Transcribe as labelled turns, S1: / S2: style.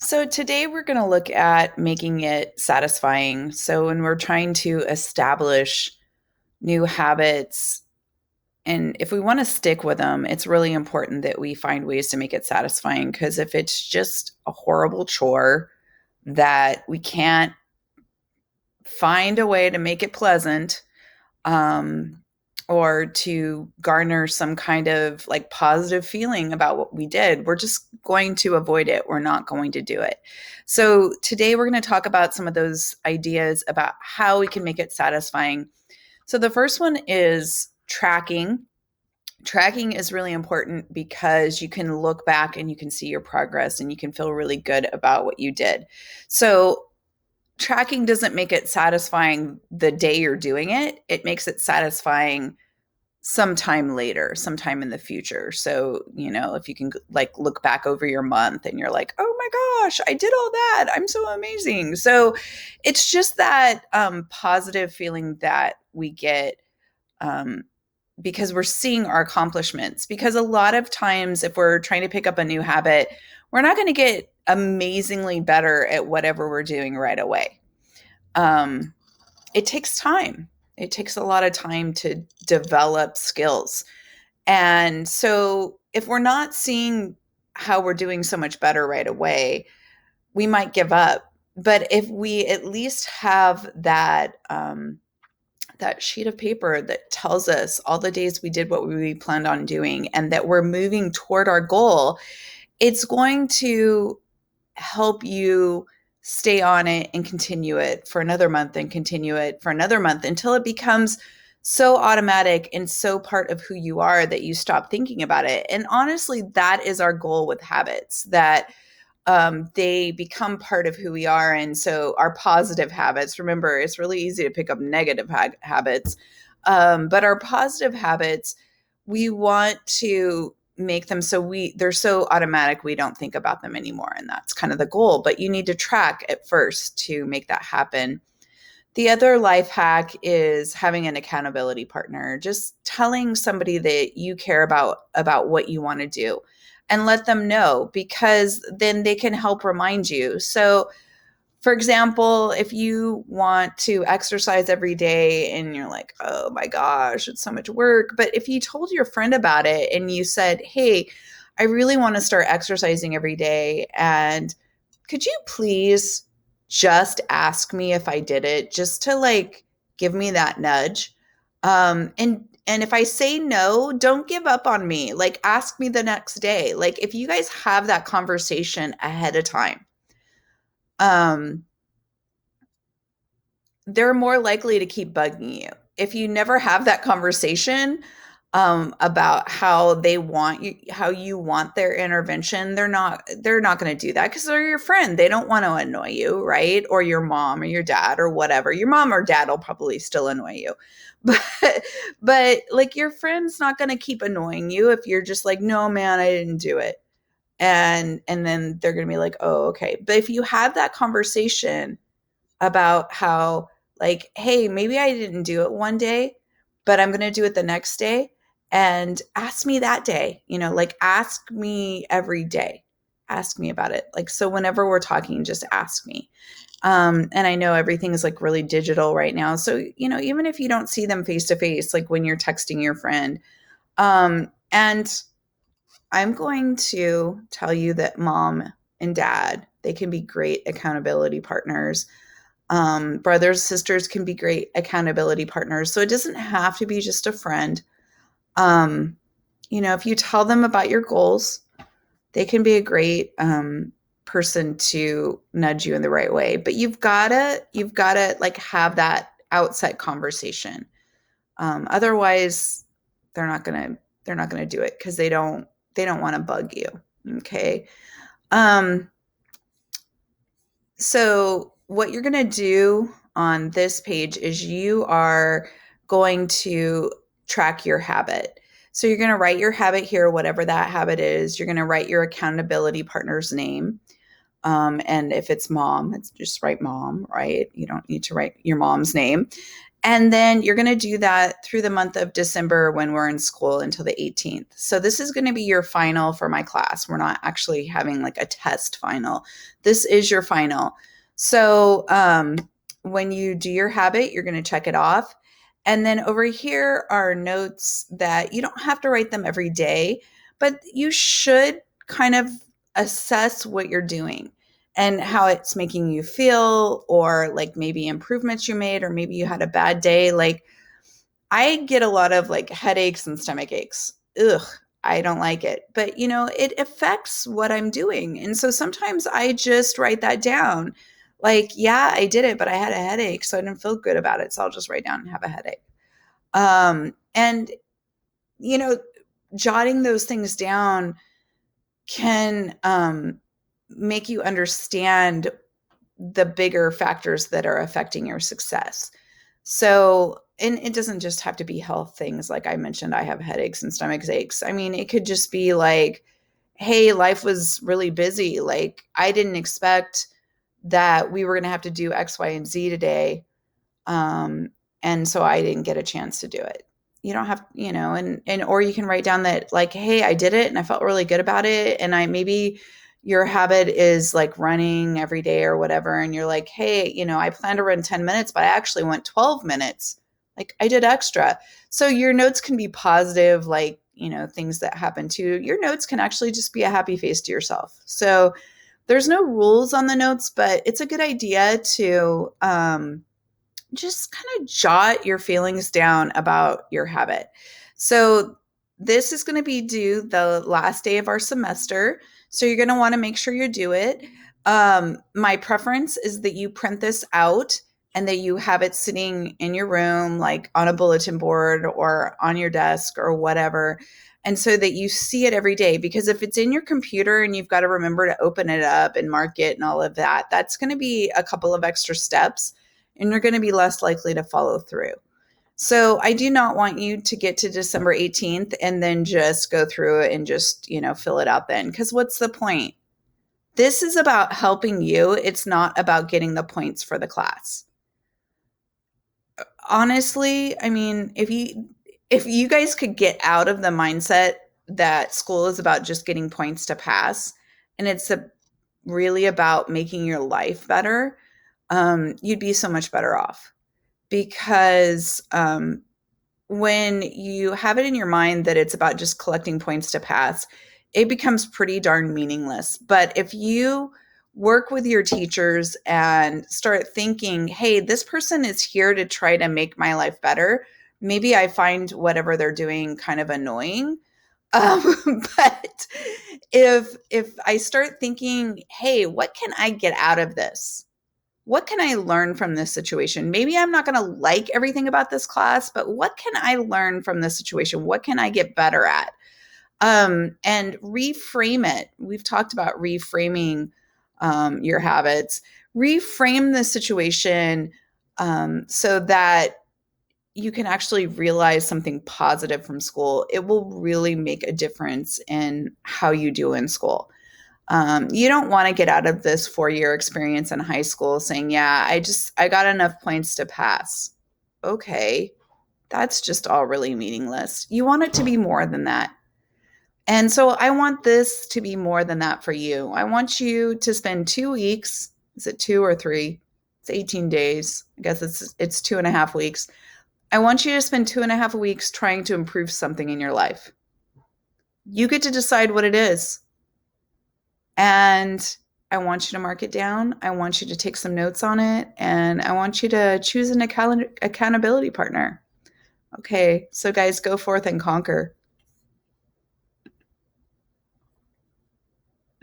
S1: So today we're going to look at making it satisfying. So when we're trying to establish new habits, and if we want to stick with them, it's really important that we find ways to make it satisfying. Because if it's just a horrible chore that we can't find a way to make it pleasant, um, or to garner some kind of like positive feeling about what we did, we're just going to avoid it. We're not going to do it. So, today we're going to talk about some of those ideas about how we can make it satisfying. So, the first one is tracking. Tracking is really important because you can look back and you can see your progress and you can feel really good about what you did. So, tracking doesn't make it satisfying the day you're doing it, it makes it satisfying sometime later, sometime in the future. So, if you can like look back over your month and you're like, oh my gosh, I did all that. I'm so amazing. So it's just that positive feeling that we get um, because we're seeing our accomplishments. Because a lot of times, if we're trying to pick up a new habit, we're not going to get amazingly better at whatever we're doing right away. Um, it takes time. It takes a lot of time to develop skills. And so if we're not seeing how we're doing so much better right away, we might give up. But if we at least have that sheet of paper that tells us all the days we did what we planned on doing and that we're moving toward our goal, it's going to help you stay on it and continue it for another month and continue it for another month until it becomes so automatic and so part of who you are that you stop thinking about it. And honestly, that is our goal with habits, that they become part of who we are. And so our positive habits, remember, it's really easy to pick up negative habits, but our positive habits, we want to make them so they're so automatic we don't think about them anymore, and that's kind of the goal. But you need to track at first to make that happen. The other life hack is having an accountability partner, just telling somebody that you care about what you want to do and let them know, because then they can help remind you. So for example, if you want to exercise every day and you're like, oh my gosh, it's so much work. But if you told your friend about it and you said, hey, I really want to start exercising every day. And could you please just ask me if I did it, just to like give me that nudge? And if I say no, don't give up on me. Like ask me the next day. Like if you guys have that conversation ahead of time, um, they're more likely to keep bugging you. If you never have that conversation about how they want you, how you want their intervention, they're not going to do that because they're your friend. They don't want to annoy you, right? Or your mom or your dad or whatever. Your mom or dad will probably still annoy you, but like your friend's not going to keep annoying you if you're just like, no, man, I didn't do it. And then they're going to be like, oh, okay. But if you have that conversation about how, like, hey, maybe I didn't do it one day, but I'm going to do it the next day. And ask me that day, like ask me every day. Ask me about it. Like, so whenever we're talking, just ask me. And I know everything is like really digital right now. So, even if you don't see them face to face, like when you're texting your friend, and I'm going to tell you that mom and dad, they can be great accountability partners. Brothers, sisters can be great accountability partners. So it doesn't have to be just a friend. Um, if you tell them about your goals, they can be a great person to nudge you in the right way. But you've gotta like have that outset conversation. Otherwise, they're not gonna they're not gonna do it because they don't want to bug you. Okay. Um, So, what you're going to do on this page is you are going to track your habit. So, you're going to write your habit here, whatever that habit is. You're going to write your accountability partner's name. And if it's mom, it's just write mom, right? You don't need to write your mom's name. And then you're going to do that through the month of December when we're in school until the 18th. So this is going to be your final for my class. We're not actually having like a test final. This is your final. So when you do your habit, you're going to check it off. And then over here are notes that you don't have to write them every day, but you should kind of assess what you're doing and how it's making you feel, or like maybe improvements you made, or maybe you had a bad day. Like I get a lot of like headaches and stomach aches. Ugh, I don't like it. But it affects what I'm doing. And so sometimes I just write that down. Like, yeah, I did it, but I had a headache, so I didn't feel good about it. So I'll just write down and have a headache. And you know, jotting those things down can make you understand the bigger factors that are affecting your success. So, and it doesn't just have to be health things. Like I mentioned, I have headaches and stomach aches. I mean, it could just be like, hey, life was really busy. Like I didn't expect that we were going to have to do X, Y, and Z today. And so I didn't get a chance to do it. You don't have, or you can write down that like, hey, I did it and I felt really good about it. And maybe your habit is like running every day or whatever. And you're like, hey, I plan to run 10 minutes, but I actually went 12 minutes. Like I did extra. So your notes can be positive, like, things that happen to you. Your notes can actually just be a happy face to yourself. So there's no rules on the notes, but it's a good idea to, just kind of jot your feelings down about your habit. So this is going to be due the last day of our semester. So you're going to want to make sure you do it. My preference is that you print this out and that you have it sitting in your room, like on a bulletin board or on your desk or whatever. And so that you see it every day, because if it's in your computer and you've got to remember to open it up and mark it and all of that, that's going to be a couple of extra steps and you're going to be less likely to follow through. So I do not want you to get to December 18th and then just go through it and just, fill it out then. Because what's the point? This is about helping you. It's not about getting the points for the class. Honestly, I mean, if you guys could get out of the mindset that school is about just getting points to pass, and it's really about making your life better, you'd be so much better off. Because when you have it in your mind that it's about just collecting points to pass, it becomes pretty darn meaningless. But if you work with your teachers and start thinking, hey, this person is here to try to make my life better. Maybe I find whatever they're doing kind of annoying. But if I start thinking, hey, what can I get out of this? What can I learn from this situation? Maybe I'm not going to like everything about this class, but what can I learn from this situation? What can I get better at? And reframe it. We've talked about reframing your habits. Reframe the situation so that you can actually realize something positive from school. It will really make a difference in how you do in school. You don't want to get out of this 4-year experience in high school saying, yeah, I got enough points to pass. Okay. That's just all really meaningless. You want it to be more than that. And so I want this to be more than that for you. I want you to spend 2 weeks. Is it 2 or 3? It's 18 days. I guess it's 2.5 weeks. I want you to spend 2.5 weeks trying to improve something in your life. You get to decide what it is. And I want you to mark it down. I want you to take some notes on it. And I want you to choose an accountability partner. Okay, so guys, go forth and conquer.